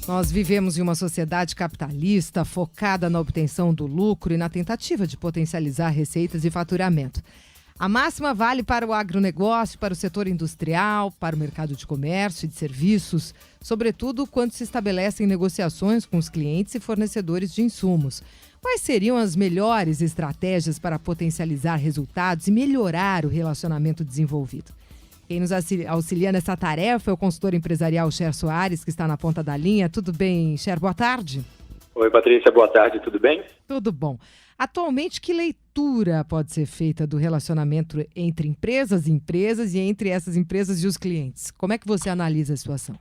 Nós vivemos em uma sociedade capitalista focada na obtenção do lucro e na tentativa de potencializar receitas e faturamento. A máxima vale para o agronegócio, para o setor industrial, para o mercado de comércio e de serviços, sobretudo quando se estabelecem negociações com os clientes e fornecedores de insumos. Quais seriam as melhores estratégias para potencializar resultados e melhorar o relacionamento desenvolvido? Quem nos auxilia nessa tarefa é o consultor empresarial Cher Soares, que está na ponta da linha. Tudo bem, Cher? Boa tarde. Oi, Patrícia. Boa tarde. Tudo bem? Tudo bom. Atualmente, que leitura pode ser feita do relacionamento entre empresas e empresas e entre essas empresas e os clientes? Como é que você analisa a situação?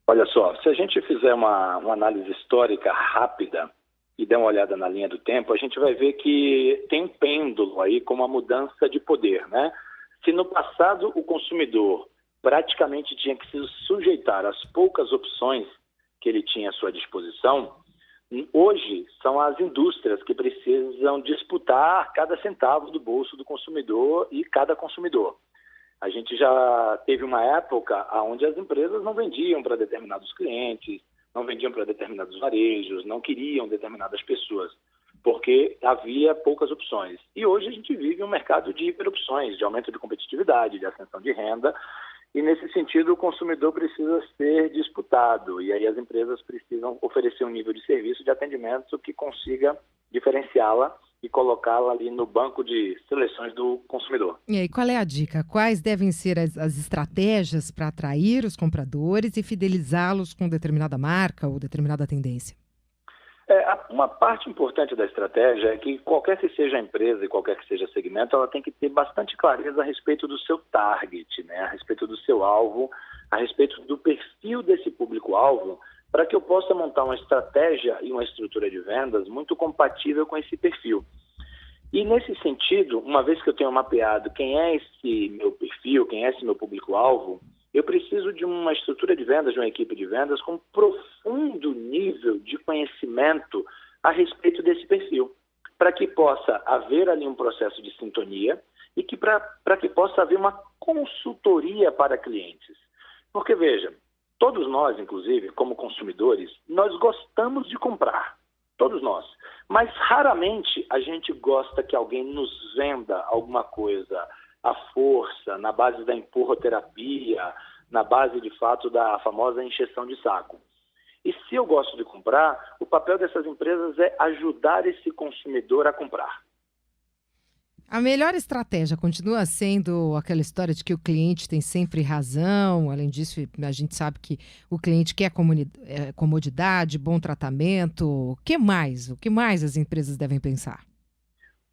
Olha só, se a gente fizer uma análise histórica rápida e der uma olhada na linha do tempo, a gente vai ver que tem um pêndulo aí com uma mudança de poder, né? Se no passado o consumidor praticamente tinha que se sujeitar às poucas opções que ele tinha à sua disposição, hoje são as indústrias que precisam disputar cada centavo do bolso do consumidor e cada consumidor. A gente já teve uma época onde as empresas não vendiam para determinados clientes, não vendiam para determinados varejos, não queriam determinadas pessoas, porque havia poucas opções. E hoje a gente vive um mercado de hiperopções, de aumento de competitividade, de ascensão de renda, e nesse sentido o consumidor precisa ser disputado, e aí as empresas precisam oferecer um nível de serviço, de atendimento que consiga diferenciá-la e colocá-la ali no banco de seleções do consumidor. E aí, qual é a dica? Quais devem ser as estratégias para atrair os compradores e fidelizá-los com determinada marca ou determinada tendência? Uma parte importante da estratégia é que qualquer que seja a empresa e qualquer que seja o segmento, ela tem que ter bastante clareza a respeito do seu target, né? A respeito do seu alvo, a respeito do perfil desse público-alvo, para que eu possa montar uma estratégia e uma estrutura de vendas muito compatível com esse perfil. E nesse sentido, uma vez que eu tenho mapeado quem é esse meu perfil, quem é esse meu público-alvo, eu preciso de uma estrutura de vendas, de uma equipe de vendas com profundo nível de conhecimento a respeito desse perfil, para que possa haver ali um processo de sintonia e que para que possa haver uma consultoria para clientes. Porque, veja, todos nós, inclusive, como consumidores, nós gostamos de comprar, todos nós, mas raramente a gente gosta que alguém nos venda alguma coisa à força, na base da empurroterapia, na base, de fato, da famosa encheção de saco. E se eu gosto de comprar, o papel dessas empresas é ajudar esse consumidor a comprar. A melhor estratégia continua sendo aquela história de que o cliente tem sempre razão. Além disso, a gente sabe que o cliente quer comodidade, bom tratamento. O que mais? O que mais as empresas devem pensar?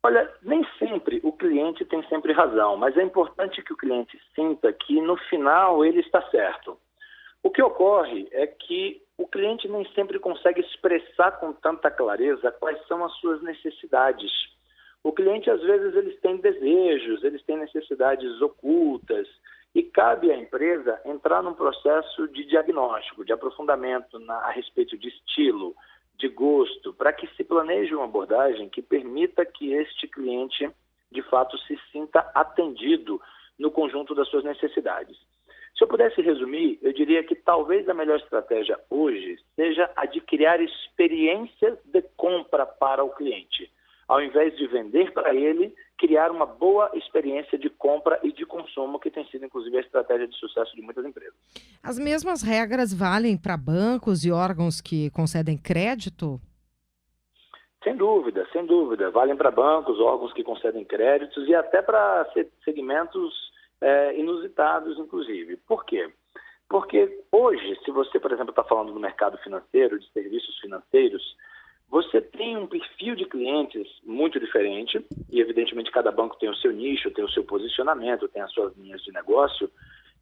Olha, nem sempre o cliente tem sempre razão, mas é importante que o cliente sinta que no final ele está certo. O que ocorre é que o cliente nem sempre consegue expressar com tanta clareza quais são as suas necessidades. O cliente, às vezes, eles têm desejos, eles têm necessidades ocultas e cabe à empresa entrar num processo de diagnóstico, de aprofundamento a respeito de estilo, de gosto, para que se planeje uma abordagem que permita que este cliente, de fato, se sinta atendido no conjunto das suas necessidades. Se eu pudesse resumir, eu diria que talvez a melhor estratégia hoje seja a de criar experiências de compra para o cliente. Ao invés de vender para ele, criar uma boa experiência de compra e de consumo, que tem sido, inclusive, a estratégia de sucesso de muitas empresas. As mesmas regras valem para bancos e órgãos que concedem crédito? Sem dúvida, sem dúvida. Valem para bancos, órgãos que concedem créditos e até para segmentos inusitados, inclusive. Por quê? Porque hoje, se você, por exemplo, está falando do mercado financeiro, de serviços financeiros, você tem um perfil de clientes muito diferente e, evidentemente, cada banco tem o seu nicho, tem o seu posicionamento, tem as suas linhas de negócio.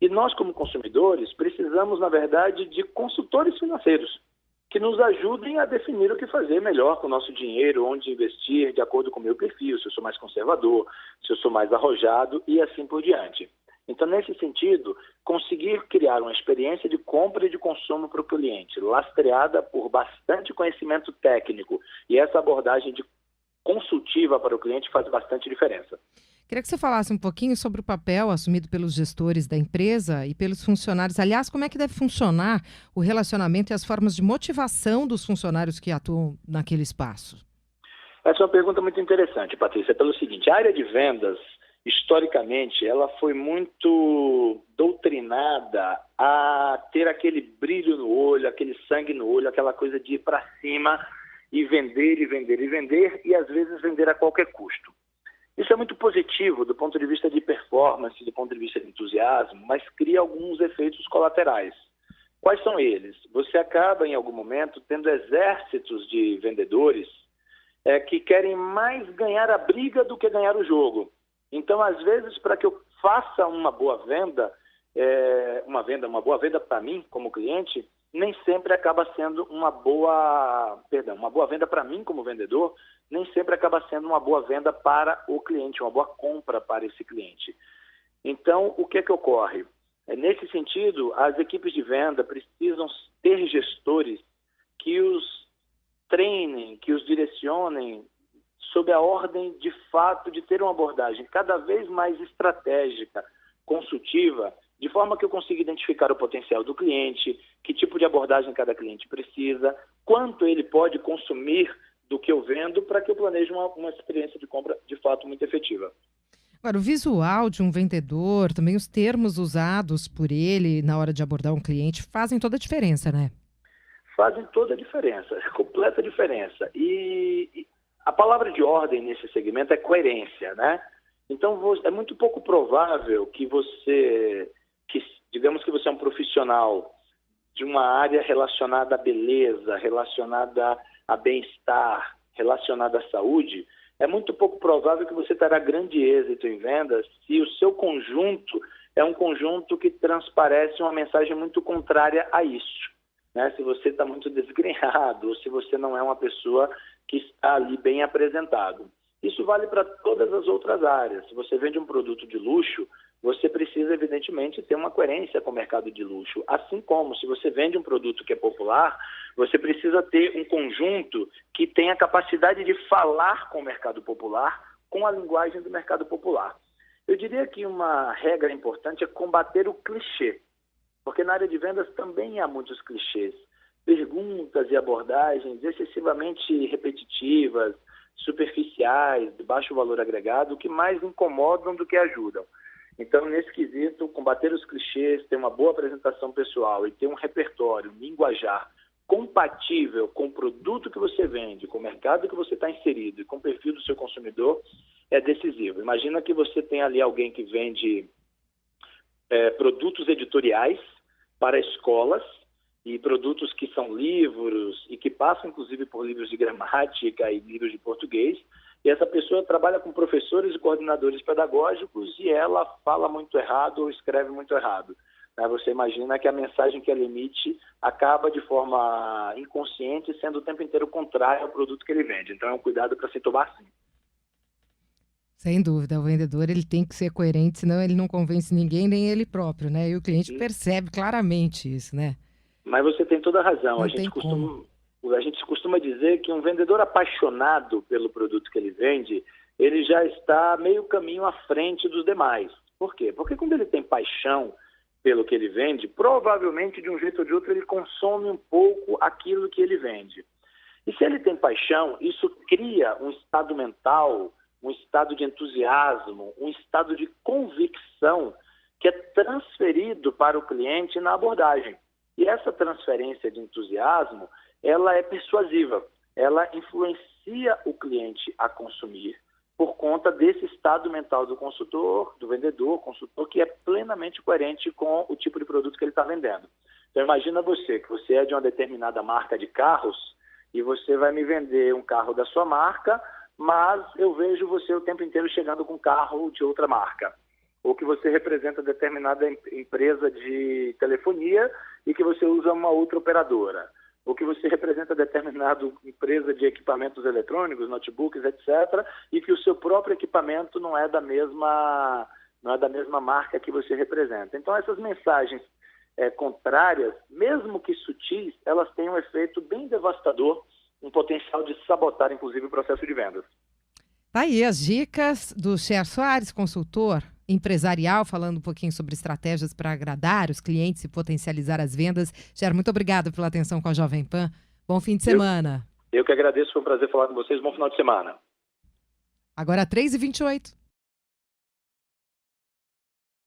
E nós, como consumidores, precisamos, na verdade, de consultores financeiros que nos ajudem a definir o que fazer melhor com o nosso dinheiro, onde investir, de acordo com o meu perfil, se eu sou mais conservador, se eu sou mais arrojado e assim por diante. Então, nesse sentido, conseguir criar uma experiência de compra e de consumo para o cliente, lastreada por bastante conhecimento técnico, e essa abordagem de consultiva para o cliente faz bastante diferença. Queria que você falasse um pouquinho sobre o papel assumido pelos gestores da empresa e pelos funcionários. Aliás, como é que deve funcionar o relacionamento e as formas de motivação dos funcionários que atuam naquele espaço? Essa é uma pergunta muito interessante, Patrícia, pelo seguinte: a área de vendas, historicamente, ela foi muito doutrinada a ter aquele brilho no olho, aquele sangue no olho, aquela coisa de ir para cima e vender, e vender, e vender, e às vezes vender a qualquer custo. Isso é muito positivo do ponto de vista de performance, do ponto de vista de entusiasmo, mas cria alguns efeitos colaterais. Quais são eles? Você acaba, em algum momento, tendo exércitos de vendedores que querem mais ganhar a briga do que ganhar o jogo. Então, às vezes, para que eu faça uma boa venda, uma boa venda para mim, como cliente, nem sempre acaba sendo uma boa venda para mim como vendedor, nem sempre acaba sendo uma boa venda para o cliente, uma boa compra para esse cliente. Então, o que ocorre? Nesse sentido, as equipes de venda precisam ter gestores que os treinem, que os direcionem sob a ordem, de fato, de ter uma abordagem cada vez mais estratégica, consultiva, de forma que eu consiga identificar o potencial do cliente, que tipo de abordagem cada cliente precisa, quanto ele pode consumir do que eu vendo, para que eu planeje uma experiência de compra, de fato, muito efetiva. Agora, o visual de um vendedor, também os termos usados por ele na hora de abordar um cliente fazem toda a diferença, né? Fazem toda a diferença, completa diferença. E a palavra de ordem nesse segmento é coerência, né? Então, é muito pouco provável que digamos que você é um profissional de uma área relacionada à beleza, relacionada a bem-estar, relacionada à saúde, é muito pouco provável que você terá grande êxito em vendas se o seu conjunto é um conjunto que transparece uma mensagem muito contrária a isso. Né? Se você está muito desgrenhado, ou se você não é uma pessoa que está ali bem apresentado. Isso vale para todas as outras áreas. Se você vende um produto de luxo, você precisa, evidentemente, ter uma coerência com o mercado de luxo. Assim como, se você vende um produto que é popular, você precisa ter um conjunto que tenha a capacidade de falar com o mercado popular, com a linguagem do mercado popular. Eu diria que uma regra importante é combater o clichê, porque na área de vendas também há muitos clichês. Perguntas e abordagens excessivamente repetitivas, superficiais, de baixo valor agregado, que mais incomodam do que ajudam. Então, nesse quesito, combater os clichês, ter uma boa apresentação pessoal e ter um repertório, um linguajar compatível com o produto que você vende, com o mercado que você está inserido e com o perfil do seu consumidor, é decisivo. Imagina que você tem ali alguém que vende produtos editoriais para escolas, e produtos que são livros e que passam, inclusive, por livros de gramática e livros de português. E essa pessoa trabalha com professores e coordenadores pedagógicos e ela fala muito errado ou escreve muito errado. Você imagina que a mensagem que ela emite acaba de forma inconsciente sendo o tempo inteiro contrária ao produto que ele vende. Então é um cuidado para se tomar sim. Sem dúvida, o vendedor ele tem que ser coerente, senão ele não convence ninguém, nem ele próprio, né? E o cliente percebe claramente isso, né? Mas você tem toda a razão. A gente costuma dizer que um vendedor apaixonado pelo produto que ele vende, ele já está meio caminho à frente dos demais. Por quê? Porque quando ele tem paixão pelo que ele vende, provavelmente de um jeito ou de outro ele consome um pouco aquilo que ele vende. E se ele tem paixão, isso cria um estado mental, um estado de entusiasmo, um estado de convicção que é transferido para o cliente na abordagem. E essa transferência de entusiasmo, ela é persuasiva, ela influencia o cliente a consumir por conta desse estado mental do consultor, do vendedor, consultor, que é plenamente coerente com o tipo de produto que ele está vendendo. Então imagina você, que você é de uma determinada marca de carros e você vai me vender um carro da sua marca, mas eu vejo você o tempo inteiro chegando com um carro de outra marca. Ou que você representa determinada empresa de telefonia e que você usa uma outra operadora. Ou que você representa determinada empresa de equipamentos eletrônicos, notebooks, etc., e que o seu próprio equipamento não é da mesma marca que você representa. Então, essas mensagens contrárias, mesmo que sutis, elas têm um efeito bem devastador, um potencial de sabotar, inclusive, o processo de vendas. Tá aí as dicas do Cher Soares, consultor empresarial, falando um pouquinho sobre estratégias para agradar os clientes e potencializar as vendas. Cher, muito obrigada pela atenção com a Jovem Pan. Bom fim de semana. Eu que agradeço, foi um prazer falar com vocês. Bom final de semana. Agora 3h28.